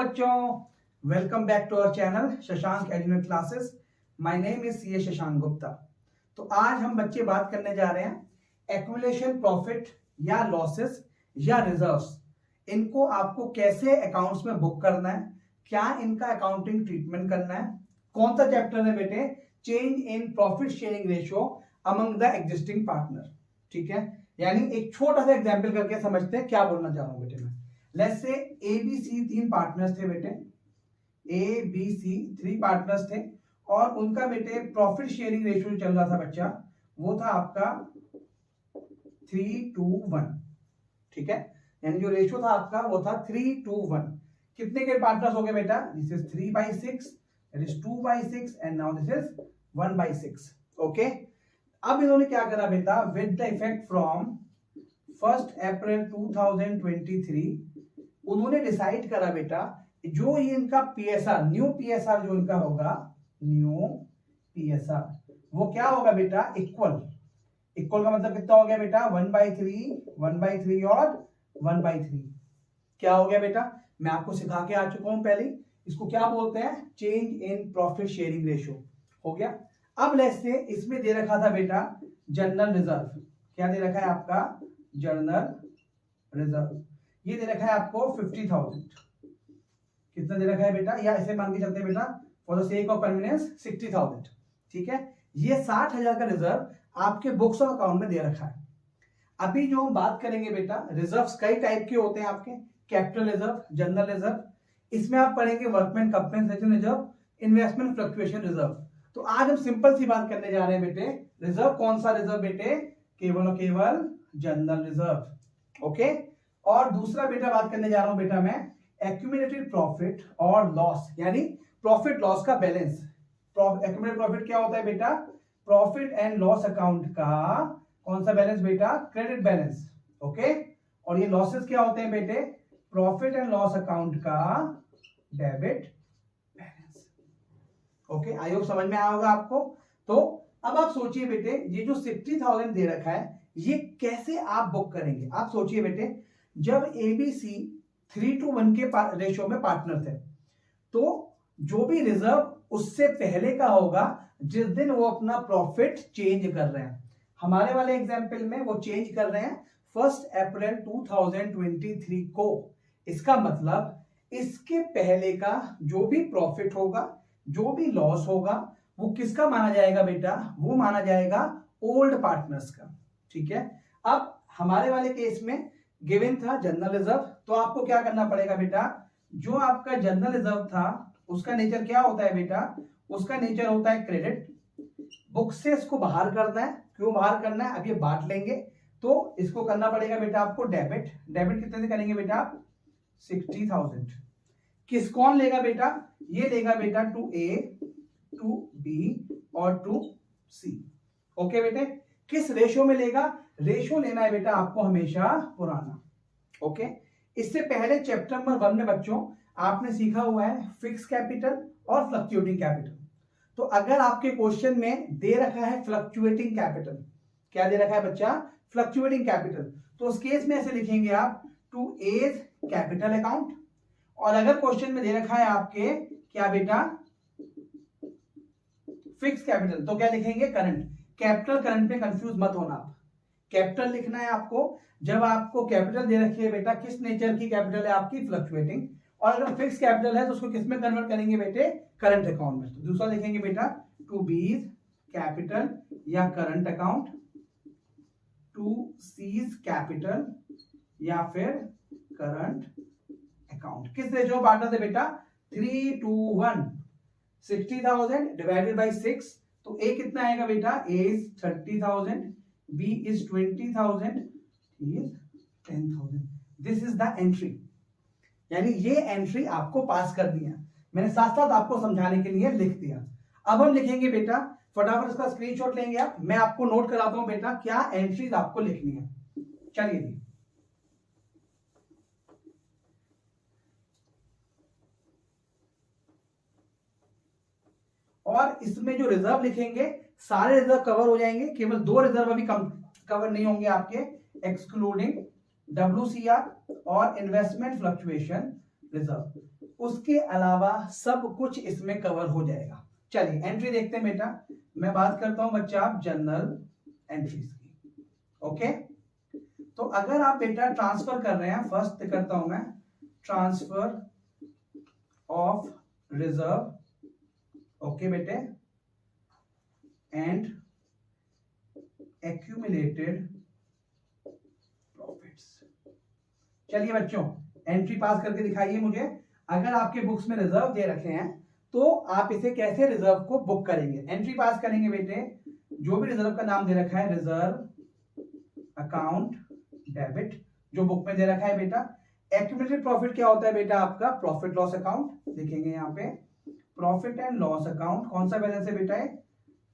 बच्चों, welcome back to our channel Shashank education classes. My name is CA Shashank Gupta. तो आज हम बच्चे बात करने जा रहे हैं एक्युमुलेशन प्रॉफिट या लॉसेस या रिजर्व्स। इनको आपको कैसे अकाउंट्स में बुक करना है, क्या इनका अकाउंटिंग ट्रीटमेंट करना है। कौन सा चैप्टर है बेटे? Change in profit sharing ratio among the existing partner. ठीक है, यानी एक छोटा सा एग्जाम्पल करके समझते हैं क्या बोलना चाह रहा हूं बेटे मैं। लेट्स से ABC 3 पार्टनर्स थे बेटे, ABC 3 पार्टनर्स थे और उनका बेटे प्रॉफिट शेयरिंग रेशियो चल रहा था बच्चा, वो था आपका 3:1। ठीक है, यानी जो रेशियो था आपका वो था 3:1। कितने के पार्टनर्स हो गए बेटा? This is 3/6, that is 2/6 and now this is 1/6। Okay, अब इन्होंने क्या करा बेटा, with the effect from 1 April 2023 उन्होंने डिसाइड करा बेटा जो ये इनका पीएसआर, न्यू पीएसआर जो इनका होगा, न्यू पीएसआर वो क्या होगा बेटा? इक्वल का मतलब कितना हो गया बेटा? 1/3 और 1/3। क्या हो गया बेटा? मैं आपको सिखा के आ चुका हूं पहले। इसको क्या बोलते हैं? Change in profit sharing ratio. हो गया। अब लेट्स से इसमें दे रखा था बेटा जनरल रिजर्व। क्या दे रखा है आपका? General reserve. ये दे रखा है आपको 50,000। कितना दे रखा है बेटा? या ऐसे मान के चलते हैं बेटा for the sake of convenience 60,000। ठीक है, ये 60,000 का रिजर्व आपके बुक्स ऑफ अकाउंट में दे रखा है। अभी जो हम बात करेंगे बेटा, रिजर्व्स कई टाइप के होते हैं आपके। कैपिटल रिजर्व, जनरल रिजर्व, इसमें आप पढ़ेंगे workman compensation reserve, investment fluctuation reserve. तो आज हम सिंपल सी बात करने जा रहे हैं बेटे, रिजर्व कौन सा रिजर्व बेटे? केवल और केवल जनरल रिजर्व। ओके, और दूसरा बेटा बात करने जा रहा हूं बेटा मैं एक्यूमुलेटेड प्रॉफिट और लॉस, यानी प्रॉफिट लॉस का बैलेंस। एक्यूमुलेटेड प्रॉफिट क्या होता है बेटा? प्रॉफिट एंड लॉस अकाउंट का कौन सा बैलेंस बेटा? Credit balance. ओके, और ये लॉसेस क्या होते हैं बेटे? प्रॉफिट एंड लॉस अकाउंट का debit balance. Okay, I hope समझ में आया होगा आपको। तो अब आप सोचिए बेटे, ये जो 60,000 दे रखा है ये कैसे आप बुक करेंगे? आप सोचिए बेटे, जब ABC 3:1 के रेशियो में पार्टनर थे, तो जो भी रिजर्व उससे पहले का होगा जिस दिन वो अपना प्रॉफिट चेंज कर रहे हैं। हमारे वाले एग्जांपल में वो चेंज कर रहे हैं 1 अप्रैल 2023 को। इसका मतलब इसके पहले का जो भी प्रॉफिट होगा, जो भी लॉस होगा, वो किसका माना जाएगा बेटा? वो माना जाएगा ओल्ड पार्टनर्स का। ठीक है, अब हमारे वाले केस में गिवन था जनरल रिजर्व, तो आपको क्या करना पड़ेगा बेटा? जो आपका जनरल रिजर्व था उसका नेचर क्या होता है बेटा? उसका नेचर होता है क्रेडिट। बुक से इसको बाहर करना है। क्यों बाहर करना है? अब ये बांट लेंगे तो इसको करना पड़ेगा बेटा आपको डेबिट। डेबिट कितने से करेंगे बेटा आप? 60,000। किस कौन लेगा बेटा? ये लेगा बेटा टू A, टू B और टू C। ओके बेटे, किस रेशियो में लेगा? रेशियो लेना है बेटा आपको हमेशा पुराना। ओके, इससे पहले चैप्टर नंबर 1 में बच्चों आपने सीखा हुआ है फिक्स कैपिटल और फ्लक्चुएटिंग कैपिटल। तो अगर आपके क्वेश्चन में दे रखा है फ्लक्चुएटिंग कैपिटल, क्या दे रखा है बच्चा? फ्लक्चुएटिंग कैपिटल, तो उस केस में ऐसे लिखेंगे आप टू A's कैपिटल अकाउंट। और अगर क्वेश्चन में दे रखा है आपके क्या बेटा? फिक्स कैपिटल, तो क्या लिखेंगे? करंट। कैपिटल करंट पे कंफ्यूज मत होना आप। कैपिटल लिखना है आपको। जब आपको कैपिटल दे रखी है बेटा, किस नेचर की कैपिटल है आपकी? फ्लक्चुएटिंग। और अगर फिक्स कैपिटल है तो उसको किस में कन्वर्ट करेंगे बेटे? करंट अकाउंट में। तो दूसरा लिखेंगे बेटा टू B's कैपिटल या current account, to C's capital या फिर करंट अकाउंट। किस रेशियो में पार्टनर थे बेटा? 3:1। 60,000 डिवाइडेड बाई 6, तो A कितना आएगा बेटा? A is 30,000, B is 20,000, C is 10,000। This is the entry, यानी ये एंट्री आपको पास कर दिया। मैंने साथ साथ आपको समझाने के लिए लिख दिया। अब हम लिखेंगे बेटा, फटाफट इसका स्क्रीनशॉट लेंगे आप। मैं आपको नोट कराता हूं बेटा क्या एंट्रीज आपको लिखनी है। चलिए जी, और इसमें जो रिजर्व लिखेंगे सारे रिजर्व कवर हो जाएंगे, केवल 2 रिजर्व अभी कवर नहीं होंगे आपके, एक्सक्लूडिंग WCR और इन्वेस्टमेंट फ्लक्चुएशन रिजर्व। उसके अलावा सब कुछ इसमें कवर हो जाएगा। चलिए एंट्री देखते हैं बेटा। मैं बात करता हूं बच्चा आप जनरल एंट्रीज की। ओके, तो अगर आप बेटा ट्रांसफर कर रहे हैं, फर्स्ट करता हूं मैं ट्रांसफर ऑफ रिजर्व, ओके बेटे, एंड एक्यूमुलेटेड प्रॉफिट्स। चलिए बच्चों एंट्री पास करके दिखाइए मुझे। अगर आपके बुक्स में रिजर्व दे रखे हैं तो आप इसे कैसे रिजर्व को बुक करेंगे? एंट्री पास करेंगे बेटे, जो भी रिजर्व का नाम दे रखा है रिजर्व अकाउंट डेबिट, जो बुक में दे रखा है बेटा। एक्यूमुलेटेड प्रॉफिट क्या होता है बेटा? आपका प्रॉफिट लॉस अकाउंट। देखेंगे यहाँ पे प्रॉफिट एंड लॉस अकाउंट, कौन सा बैलेंस है बेटा?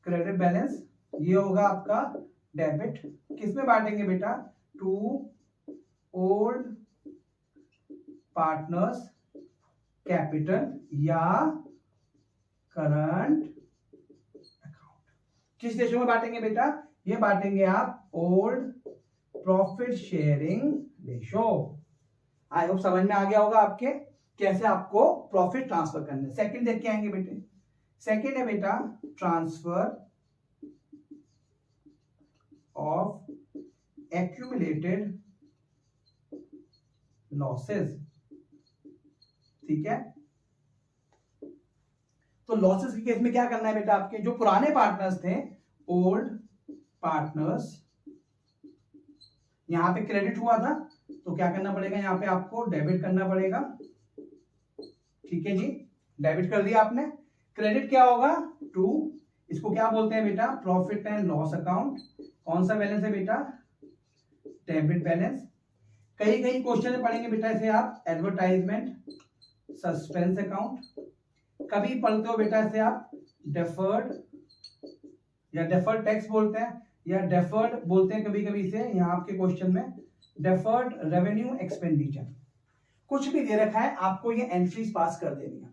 क्रेडिट बैलेंस, ये होगा आपका डेबिट। किसमें बांटेंगे बेटा? टू ओल्ड पार्टनर्स कैपिटल या करंट अकाउंट। किस रेशो में बांटेंगे बेटा? ये बांटेंगे आप old profit sharing ratio. I hope समझ में आ गया होगा आपके कैसे आपको प्रॉफिट ट्रांसफर करना है। सेकंड देख के आएंगे बेटे। सेकंड है बेटा ट्रांसफर ऑफ एक्यूमुलेटेड लॉसेस। ठीक है, तो लॉसेस के केस में क्या करना है बेटा? आपके जो पुराने पार्टनर्स थे, ओल्ड पार्टनर्स, यहां पे क्रेडिट हुआ था तो क्या करना पड़ेगा? यहां पे आपको डेबिट करना पड़ेगा। ठीक है जी, डेबिट कर दिया आपने। क्रेडिट क्या होगा? टू, इसको क्या बोलते हैं बेटा? Profit and loss account. कौन सा बैलेंस है बेटा? Debit balance. कई कई क्वेश्चन में पढ़ेंगे बेटा इसे आप एडवर्टाइजमेंट सस्पेंस अकाउंट। कभी पढ़ते हो बेटा इसे आप डेफर्ड या डेफर्ड टैक्स बोलते हैं या डेफर्ड बोलते हैं कभी कभी इसे, यहाँ आपके क्वेश्चन में डेफर्ड रेवेन्यू एक्सपेंडिचर। कुछ भी दे रखा है आपको ये एंट्रीज पास कर देनी है।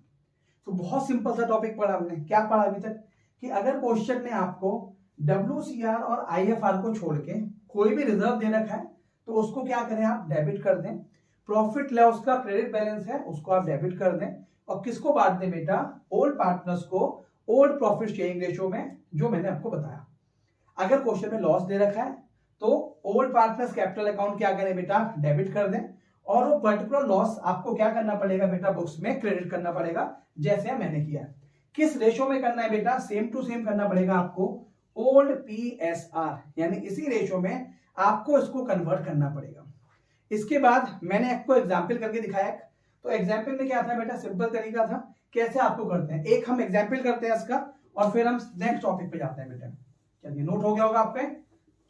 तो बहुत सिंपल सा टॉपिक पढ़ा हमने। क्या पढ़ा अभी तक? कि अगर क्वेश्चन में आपको WCR और IFR को छोड़ के कोई भी रिजर्व दे रखा है तो उसको क्या करें आप? डेबिट कर दें। प्रॉफिट लॉस का क्रेडिट बैलेंस है उसको आप डेबिट कर दें। और किसको बांट दें बेटा? ओल्ड पार्टनर्स को ओल्ड प्रॉफिट शेयरिंग रेशो में, जो मैंने आपको बताया। अगर क्वेश्चन में लॉस दे रखा है तो ओल्ड पार्टनर्स कैपिटल अकाउंट क्या करें बेटा? डेबिट कर दें। और वो पर्टिकुलर लॉस आपको क्या करना पड़ेगा बेटा? बुक्स में क्रेडिट करना पड़ेगा, जैसे मैंने किया। किस रेशो में करना है बेटा? सेम टू सेम करना पड़ेगा आपको ओल्ड PSR, यानी इसी रेशो में आपको इसको कन्वर्ट करना पड़ेगा। इसके बाद मैंने आपको एग्जाम्पल करके दिखाया। तो एग्जाम्पल में क्या था बेटा? सिंपल तरीका था। कैसे आपको करते हैं, एक हम एग्जाम्पल करते हैं इसका और फिर हम नेक्स्ट टॉपिक पे जाते हैं बेटा। चलिए नोट हो गया होगा आप पे।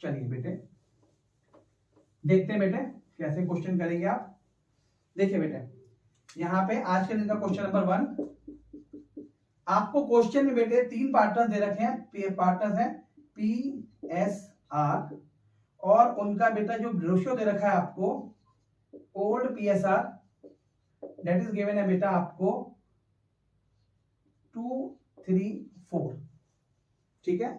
चलिए बेटे देखते हैं बेटे कैसे क्वेश्चन करेंगे आप। देखिए बेटे यहाँ पे आज के दिन का क्वेश्चन नंबर 1। आपको क्वेश्चन में बेटे 3 पार्टनर्स दे रखे हैं। पार्टनर्स हैं PSR और उनका बेटा जो रेशियो दे रखा है आपको old PSR, that is given है बेटा आपको 2:3:4। ठीक है,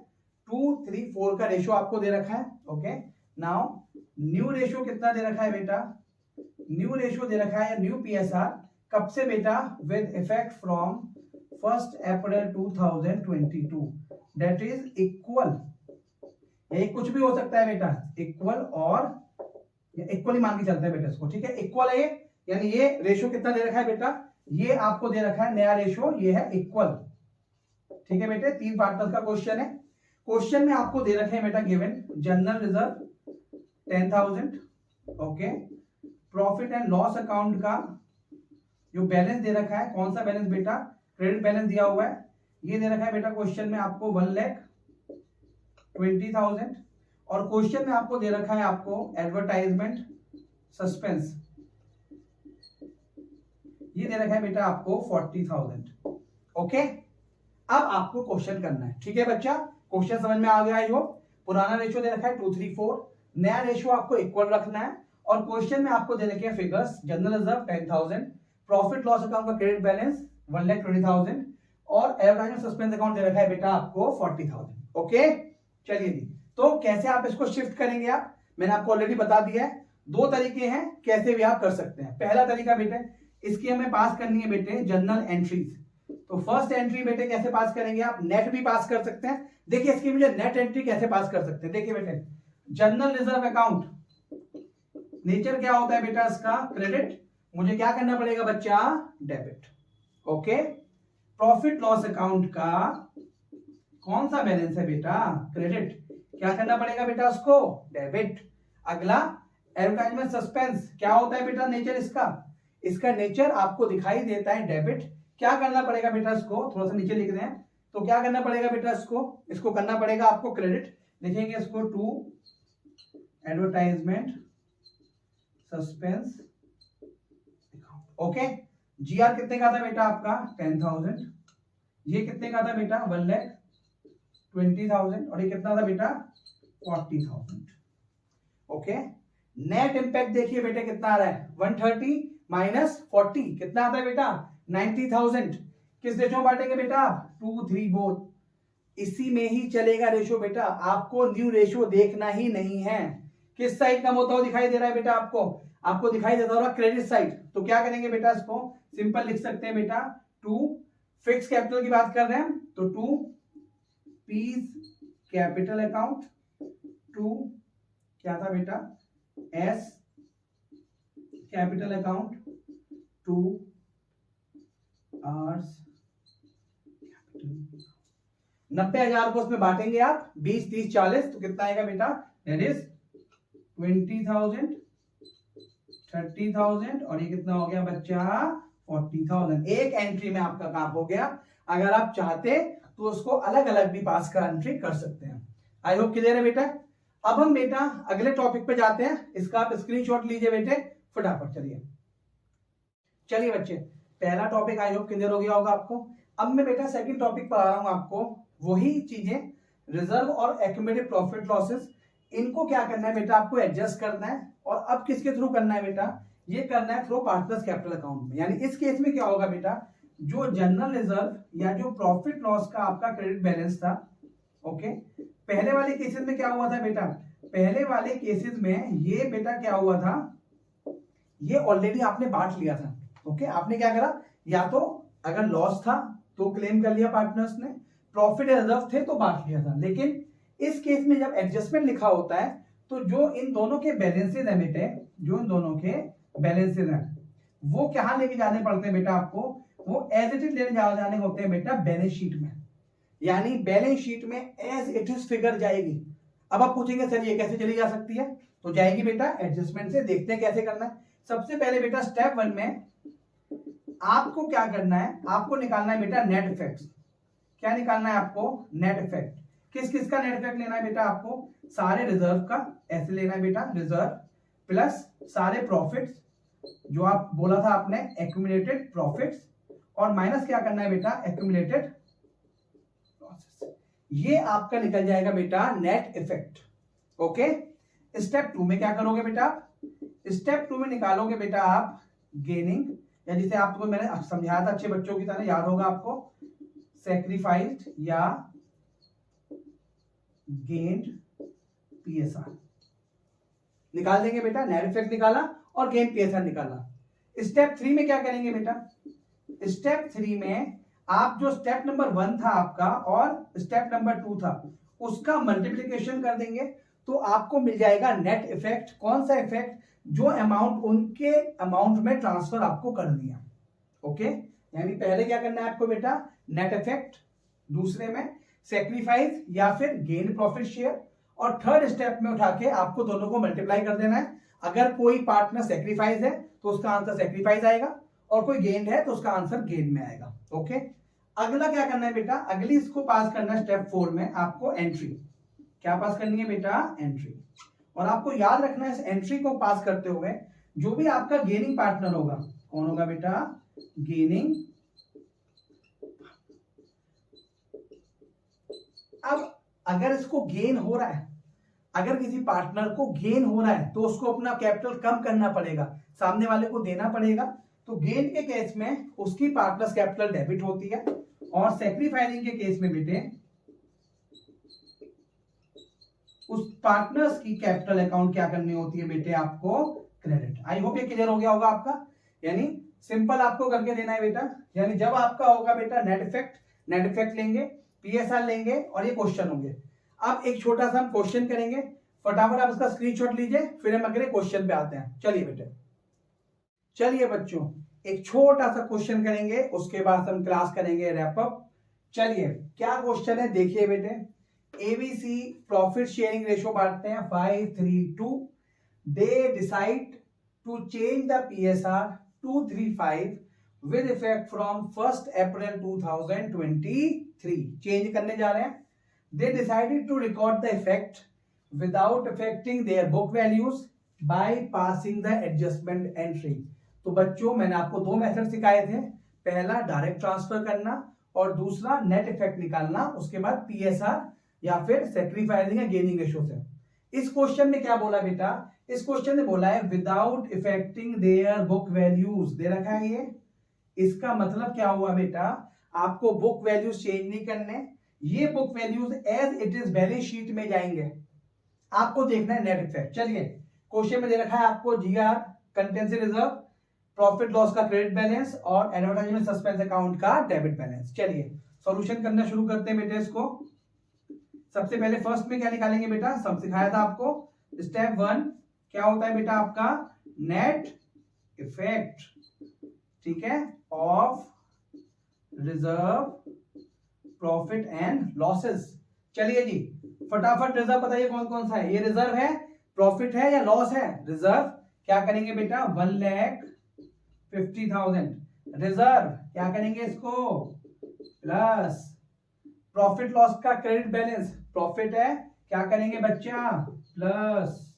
2:3:4 का रेशियो आपको दे रखा है। ओके, नाउ न्यू रेशियो कितना दे रखा है बेटा? न्यू रेशियो दे रखा है न्यू PSR कब से बेटा? With effect from 1 April 2022, that is equal. ये कुछ भी हो सकता है बेटा, इक्वल और इक्वली मान के चलते हैं बेटा इसको। ठीक है, इक्वल है ये, यानी ये रेशियो कितना दे रखा है बेटा? ये आपको दे रखा है नया रेशियो, ये है इक्वल। ठीक है बेटे, 3 पार्टनर्स का क्वेश्चन है। क्वेश्चन में आपको दे रखे हैं बेटा given general reserve 10,000। Okay, profit and loss account का जो बैलेंस दे रखा है, कौन सा बैलेंस बेटा? क्रेडिट बैलेंस दिया हुआ है। ये दे रखा है बेटा क्वेश्चन में आपको 1,20,000। और क्वेश्चन में आपको दे रखा है आपको एडवर्टाइजमेंट सस्पेंस, ये दे रखा है बेटा आपको 40,000। ओके, अब आपको क्वेश्चन करना है। ठीक है बच्चा, क्वेश्चन समझ में आ गया है। जो पुराना रेशियो दे रखा है 2:3:4, नया रेशियो आपको इक्वल रखना है। और क्वेश्चन में आपको दे रखे हैं figures, general reserve 10,000, profit loss account का क्रेडिट बैलेंस 1,20,000 और एडवर्टाइजमेंट सस्पेंस अकाउंट दे रखा है बेटा आपको 40,000। ओके, चलिए जी, तो कैसे आप इसको शिफ्ट करेंगे आप? मैंने आपको ऑलरेडी बता दिया है। 2 तरीके हैं कैसे भी आप कर सकते हैं। पहला तरीका बेटे, इसकी हमें पास करनी है बेटे जर्नल एंट्रीज। तो फर्स्ट एंट्री बेटे कैसे पास करेंगे आप, नेट भी पास कर सकते हैं। देखिए इसकी मुझे नेट एंट्री कैसे पास कर सकते हैं। देखिए बेटे जनरल रिजर्व अकाउंट नेचर क्या होता है बेटा इसका, क्रेडिट। मुझे क्या करना पड़ेगा बच्चा, debit. Okay, profit loss account का कौन सा बैलेंस है बेटा, क्रेडिट। क्या करना पड़ेगा बेटा उसको, डेबिट। अगला एडवर्टाइजमेंट सस्पेंस क्या होता है बेटा नेचर इसका, इसका नेचर आपको दिखाई देता है डेबिट। क्या करना पड़ेगा बेटा इसको, थोड़ा सा नीचे लिख दें तो क्या करना पड़ेगा बेटा इसको करना पड़ेगा आपको क्रेडिट। लिखेंगे इसको to advertisement suspense. Okay, GR कितने का था बेटा आपका 10,000, ये कितने का था बेटा 1,20,000 और ये कितना था बेटा 40,000। ओके, नेट इंपैक्ट देखिए बेटे कितना आ रहा है 130 माइनस 40 कितना आता है बेटा 90,000। किस रेशो में बांटेंगे बेटा आप 2, 3 बोथ। इसी में ही चलेगा रेशो बेटा, आपको न्यू रेशो देखना ही नहीं है। किस साइड कम होता हुआ दिखाई दे रहा है बेटा आपको दिखाई देता होगा क्रेडिट साइड। तो क्या करेंगे बेटा इसको सिंपल लिख सकते हैं बेटा 2 फिक्स कैपिटल की बात कर रहे हैं तो 2 पीस कैपिटल अकाउंट, 2 क्या था बेटा एस कैपिटल अकाउंट, 2 आर्स 90,000 को उसमें बांटेंगे आप 20, 30, 40 तो कितना आएगा बेटा दैट इज 20,000, 30,000 और ये कितना हो गया बच्चा 40,000। एक एंट्री में आपका काम हो गया। अगर आप चाहते तो उसको अलग अलग भी पास का एंट्री कर सकते हैं। आई होप क्लियर है बेटा। अब हम बेटा अगले टॉपिक पे जाते हैं, इसका आप स्क्रीनशॉट लीजिए बेटे फटाफट। चलिए बच्चे, पहला टॉपिक आई होप क्लियर हो गया होगा आपको। अब मैं बेटा सेकंड टॉपिक पर आ रहा हूं आपको, वही चीजें रिजर्व और एक्यूमुलेटेड प्रॉफिट लॉसेस, इनको क्या करना है बेटा आपको एडजस्ट करना है। और अब किसके थ्रू करना है बेटा, ये करना है थ्रू पार्टनर्स कैपिटल अकाउंट में। यानी इस केस में क्या होगा बेटा, जो जनरल रिजर्व या जो प्रॉफिट लॉस का आपका क्रेडिट बैलेंस था, ओके, पहले वाले केसेस में क्या हुआ था बेटा, पहले वाले केसेस में ये बेटा क्या हुआ था, ये ऑलरेडी आपने बांट लिया था। ओके, आपने क्या करा, या तो अगर लॉस था तो क्लेम कर लिया पार्टनर्स ने, प्रॉफिट रिजर्व थे तो बांट लिया था। लेकिन इस केस में जब एडजस्टमेंट लिखा होता है तो जो इन दोनों के बैलेंसेज है बेटे, जो इन दोनों के बैलेंसेज हैं वो कहां लेके जाने पड़ते हैं बेटा आपको, वो एज इट इज लेने जाने होते हैं बेटा बैलेंस शीट में। यानी बैलेंस शीट में एज इट इज फिगर जाएगी। अब आप पूछेंगे सर ये कैसे चली जा सकती है, तो जाएगी बेटा एडजस्टमेंट से। देखते हैं कैसे करना है। सबसे पहले बेटा स्टेप 1 में आपको क्या करना है, आपको निकालना है बेटा नेट इफेक्ट। क्या निकालना है आपको, नेट इफेक्ट। किस किस का नेट इफेक्ट लेना है बेटा आपको, सारे रिजर्व का, ऐसे लेना है बेटा रिजर्व प्लस सारे प्रॉफिट्स जो आप बोला था आपने एक्यूमुलेटेड प्रॉफिट्स, और माइनस क्या करना है बेटा एक्यूमुलेटेड लॉसेस। ये आपका निकल जाएगा बेटा नेट इफेक्ट। ओके, स्टेप 2 में क्या करोगे बेटा, स्टेप 2 में निकालोगे बेटा आप गेनिंग, या जिसे आपको मैंने समझाया था अच्छे बच्चों की तरह, याद होगा आपको, सैक्रिफाइस्ड या गेन्ड पीएसआर निकाल देंगे बेटा। नेट इफेक्ट निकाला और गेन पीएसआर निकाला। स्टेप 3 में क्या करेंगे बेटा, स्टेप 3 में आप जो स्टेप नंबर 1 था आपका और स्टेप नंबर 2 था उसका मल्टीप्लिकेशन कर देंगे तो आपको मिल जाएगा नेट इफेक्ट। कौन सा इफेक्ट, जो अमाउंट उनके अमाउंट में ट्रांसफर आपको कर दिया। ओके, यानी पहले क्या करना है आपको बेटा नेट इफेक्ट, दूसरे में सैक्रिफाइस या फिर गेन प्रॉफिट शेयर, और थर्ड स्टेप में उठा के आपको दोनों को मल्टीप्लाई कर देना है। अगर कोई पार्टनर सैक्रिफाइस है तो उसका आंसर सैक्रिफाइस आएगा, और कोई गेन है तो उसका आंसर गेन में आएगा। ओके, अगला क्या करना है बेटा, अगली इसको पास करना है स्टेप 4 में आपको एंट्री। क्या पास करनी है बेटा, एंट्री। और आपको याद रखना है इस एंट्री को पास करते हुए जो भी आपका गेनिंग पार्टनर होगा, कौन होगा बेटा, गेनिंग। अब अगर इसको गेन हो रहा है, अगर किसी पार्टनर को गेन हो रहा है तो उसको अपना कैपिटल कम करना पड़ेगा, सामने वाले को देना पड़ेगा। तो गेन के केस में उसकी पार्टनर्स कैपिटल डेबिट होती है, और सैक्रिफाइसिंग के केस में बेटे उस पार्टनर्स की कैपिटल अकाउंट क्या करनी होती है बेटे आपको, क्रेडिट। आई होप ये क्लियर हो गया होगा आपका। यानी सिंपल आपको करके देना है बेटा, यानी जब आपका होगा बेटा नेट इफेक्ट लेंगे, पीएसआर लेंगे और ये क्वेश्चन होंगे। अब एक छोटा सा हम क्वेश्चन करेंगे, फटाफट आप उसका स्क्रीनशॉट लीजिए, फिर हम अगले क्वेश्चन पे आते हैं। चलिए बेटे, चलिए बच्चों एक छोटा सा क्वेश्चन करेंगे, उसके बाद हम क्लास करेंगे रैप अप। चलिए क्या क्वेश्चन है देखिए बेटे, एबीसी प्रॉफिट शेयरिंग रेशियो बांटते हैं 5:3:2, they decide to change the PSR 235 with effect from 1 April 2023। Change करने जा रहे हैं। They decided to record the effect without affecting their book values by passing the adjustment entry. तो बच्चों मैंने आपको दो मेथड सिखाए थे, पहला डायरेक्ट ट्रांसफर करना और दूसरा नेट इफेक्ट निकालना, उसके बाद पीएसआर या फिर सैक्रिफाइसिंग या गेनिंग रेशियो से। इस क्वेश्चन में क्या बोला बेटा, इस क्वेश्चन में बोला है without affecting their book values, दे रखा है ये। इसका मतलब क्या हुआ बेटा, आपको बुक वैल्यूज चेंज नहीं करने, ये book values as it is balance sheet में जाएंगे, आपको देखना है नेट इफेक्ट। चलिए क्वेश्चन में दे रखा है आपको जीआर कंटेंसी रिजर्व, प्रॉफिट लॉस का क्रेडिट बैलेंस और एडवर्टाइजमेंट सस्पेंस अकाउंट का डेबिट बैलेंस। चलिए सॉल्यूशन करना शुरू करते हैं बेटे इसको। सबसे पहले फर्स्ट में क्या निकालेंगे बेटा, सब सिखाया था आपको। स्टेप 1 क्या होता है बेटा आपका, नेट इफेक्ट, ठीक है, of reserve profit and losses. चलिए जी फटाफट रिजर्व बताइए कौन कौन सा है, ये रिजर्व है, प्रॉफिट है या लॉस है, रिजर्व। क्या करेंगे बेटा 1,50,000, रिजर्व क्या करेंगे इसको प्लस प्रॉफिट लॉस का क्रेडिट बैलेंस, प्रॉफिट है क्या करेंगे बच्चा प्लस,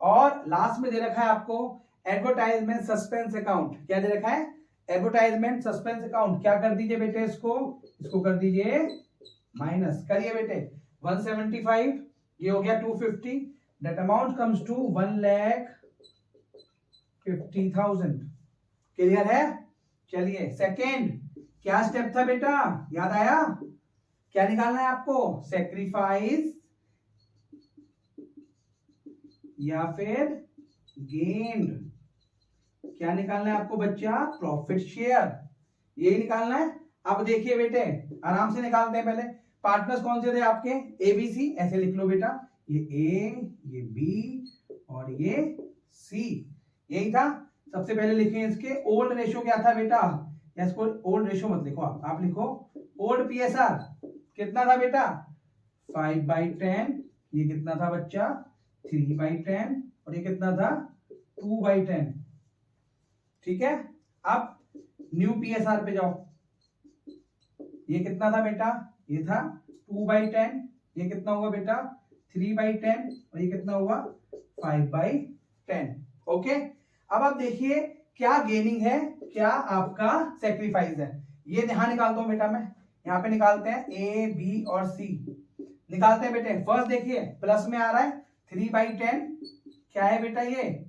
और लास्ट में दे रखा है आपको एडवर्टाइजमेंट सस्पेंस अकाउंट। क्या दे रखा है, एडवर्टाइजमेंट सस्पेंस अकाउंट। क्या कर दीजिए बेटे इसको कर दीजिए माइनस, करिए बेटे 175, ये हो गया 250, that amount comes to 1,50,000। Clear है। चलिए सेकेंड क्या स्टेप था बेटा, याद आया, क्या निकालना है आपको, सैक्रिफाइस या फिर गेन्ड। क्या निकालना है आपको बच्चा, प्रॉफिट शेयर, यही निकालना है। अब देखिए बेटे आराम से निकालते हैं। पहले पार्टनर्स कौन से थे आपके, एबीसी, ऐसे लिख लो बेटा, ये ए, ये बी और ये सी, यही था। सबसे पहले लिखें इसके ओल्ड रेशियो क्या था बेटा, या इसको ओल्ड रेशियो मत लिखो, आप लिखो ओल्ड पीएसआर कितना था बेटा 5/10, ये कितना था बच्चा 3/10 और ये कितना था 2/10। ठीक है, अब न्यू पीएसआर पे जाओ, ये कितना था बेटा, ये था 2/10, ये कितना हुआ बेटा 3/10 और ये कितना हुआ 5/10। ओके, अब आप देखिए क्या गेनिंग है, क्या आपका सेक्रीफाइस है, ये यहां निकालता हूं बेटा, मैं यहां पे निकालते हैं ए बी और सी निकालते हैं बेटे। फर्स्ट देखिए प्लस में आ रहा है 3/10, क्या है बेटा ये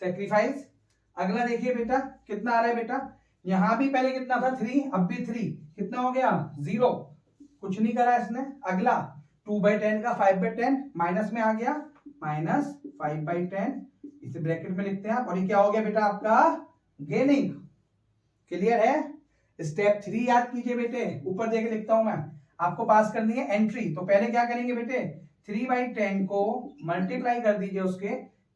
सेक्रीफाइस। अगला देखिए बेटा कितना आ रहा है बेटा, यहां भी पहले कितना था 3, अब भी 3, कितना हो गया 0, कुछ नहीं करा इसने। अगला 2/10 का 5/10 माइनस में आ गया, माइनस 5/10, इसे ब्रैकेट में लिखते हैं, और ये क्या हो गया बेटा आपका गेनिंग। क्लियर है। स्टेप 3 याद कीजिए बेटे, ऊपर देख लिखता हूं मैं, आपको पास करनी है एंट्री। तो पहले क्या करेंगे बेटे 3/10 को मल्टीप्लाई कर दीजिए उसके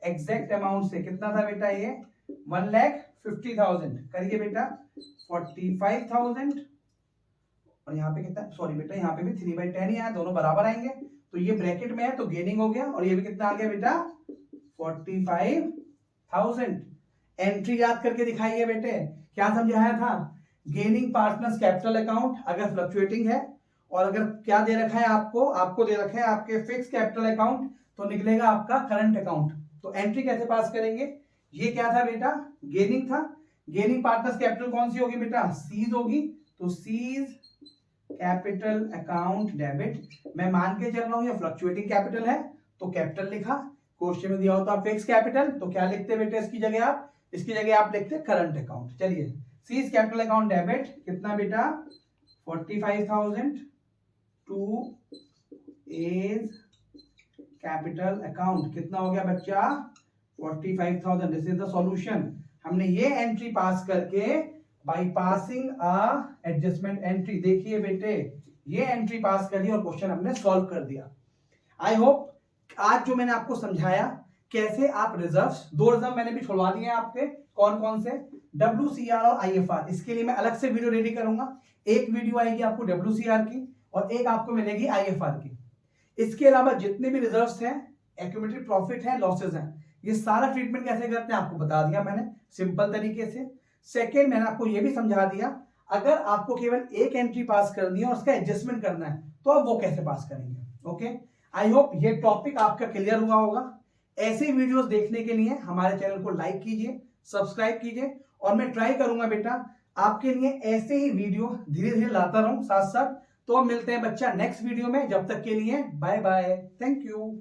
एग्जैक्ट अमाउंट से, कितना था बेटा ये 1,50,000, करिए बेटा 45,000, और यहाँ पे कितना, सॉरी बेटा यहाँ पे भी 3/10 ही आया, दोनों बराबर आएंगे, तो ये ब्रैकेट में है तो गेनिंग हो गया, और ये भी कितना आ गया बेटा 45,000। एंट्री याद करके दिखाइए बेटे, क्या समझाया था, गेनिंग पार्टनर्स कैपिटल अकाउंट अगर फ्लक्चुएटिंग है, और अगर क्या दे रखा है आपको दे रखा है आपके फिक्स कैपिटल अकाउंट, तो निकलेगा आपका करंट अकाउंट। तो एंट्री कैसे पास करेंगे, ये क्या था बेटा गेनिंग था, गेनिंग पार्टनर्स कैपिटल कौन सी होगी बेटा सीज होगी, तो सीज कैपिटल अकाउंट डेबिट। मैं मान के चल रहा हूं ये फ्लक्चुएटिंग कैपिटल है तो कैपिटल लिखा, क्वेश्चन में दिया होता फिक्स कैपिटल तो क्या लिखते बेटे इसकी जगह आप लिखते करंट अकाउंट। चलिए सीज कैपिटल अकाउंट डेबिट कितना बेटा 45,000 टू एज कैपिटल अकाउंट, कितना हो गया बच्चा 45,000। This is the solution. हमने ये एंट्री पास करके by passing a adjustment entry, देखिए बेटे ये एंट्री पास कर दी और क्वेश्चन हमने सॉल्व कर दिया। आई होप आज जो मैंने आपको समझाया कैसे आप रिजर्व्स, 2 रिजर्व मैंने भी छोड़वा दिए हैं आपके, कौन कौन से, WCR और IFR। इसके लिए मैं अलग से वीडियो रेडी करूंगा, एक वीडियो आएगी आपको WCR की और एक आपको मिलेगी IFR की। इसके अलावा जितने भी रिजर्व्स हैं, एक्यूमुलेटेड प्रॉफिट है, लॉसेज हैं, ये सारा ट्रीटमेंट कैसे करते हैं आपको बता दिया मैंने सिंपल तरीके से। सेकेंड, मैंने आपको ये भी समझा दिया अगर आपको केवल एक एंट्री पास करनी है और उसका एडजस्टमेंट करना है तो आप वो कैसे पास करेंगे। ओके, आई होप ये टॉपिक आपका क्लियर हुआ होगा। ऐसे वीडियोस देखने के लिए हमारे चैनल को लाइक कीजिए, सब्सक्राइब कीजिए और मैं ट्राई करूंगा बेटा आपके लिए ऐसे ही वीडियो धीरे धीरे लाता रहूं साथ साथ। तो अब मिलते हैं बच्चा नेक्स्ट वीडियो में, जब तक के लिए बाय बाय, थैंक यू।